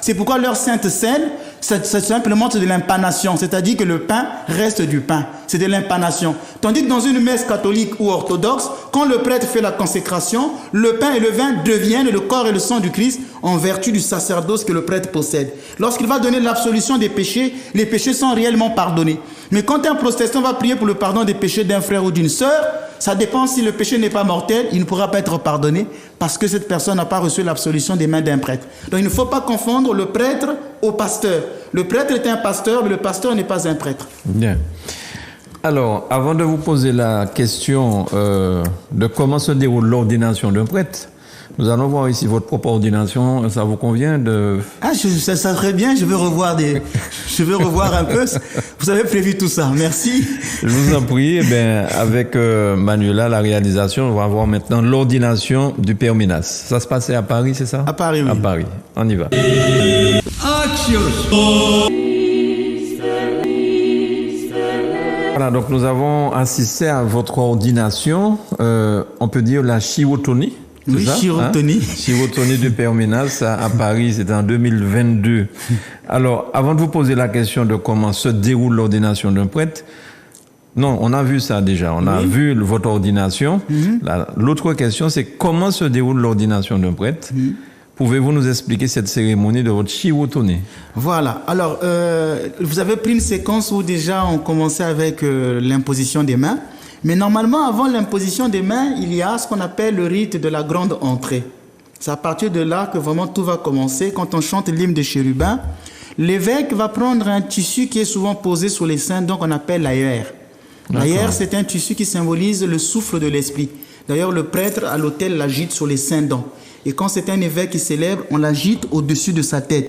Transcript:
C'est pourquoi leur Sainte Seine, c'est simplement de l'impanation, c'est-à-dire que le pain reste du pain. C'est de l'impanation. Tandis que dans une messe catholique ou orthodoxe, quand le prêtre fait la consécration, le pain et le vin deviennent le corps et le sang du Christ en vertu du sacerdoce que le prêtre possède. Lorsqu'il va donner l'absolution des péchés, les péchés sont réellement pardonnés. Mais quand un protestant va prier pour le pardon des péchés d'un frère ou d'une sœur, ça dépend si le péché n'est pas mortel, il ne pourra pas être pardonné parce que cette personne n'a pas reçu l'absolution des mains d'un prêtre. Donc il ne faut pas confondre le prêtre au pasteur. Le prêtre est un pasteur, mais le pasteur n'est pas un prêtre. Bien. Alors, avant de vous poser la question de comment se déroule l'ordination d'un prêtre, nous allons voir ici votre propre ordination. Ça vous convient de... Ah, ça serait bien, je veux revoir un peu. Vous avez prévu tout ça, merci. Je vous en prie. Eh bien, avec Manuela, la réalisation, on va voir maintenant l'ordination du Père Minas. Ça se passait à Paris, c'est ça? À Paris, oui. À Paris. On y va. Action. Voilà, donc nous avons assisté à votre ordination, on peut dire la chirotonie. Oui, chirotonie. Chirotonie du Père Minas à Paris, c'était en 2022. Alors, avant de vous poser la question de comment se déroule l'ordination d'un prêtre, non, on a vu ça déjà, on a vu votre ordination. L'autre question, c'est comment se déroule l'ordination d'un prêtre? Pouvez-vous nous expliquer cette cérémonie de votre chirotonie? Voilà. Alors, vous avez pris une séquence où déjà on commençait avec l'imposition des mains. Mais normalement, avant l'imposition des mains, il y a ce qu'on appelle le rite de la grande entrée. C'est à partir de là que vraiment tout va commencer. Quand on chante l'hymne de chérubin, l'évêque va prendre un tissu qui est souvent posé sur les seins, donc on appelle l'aère. L'aère, c'est un tissu qui symbolise le souffle de l'esprit. D'ailleurs, le prêtre à l'autel l'agite sur les seins dents. Et quand c'est un évêque qui célèbre, on l'agite au-dessus de sa tête.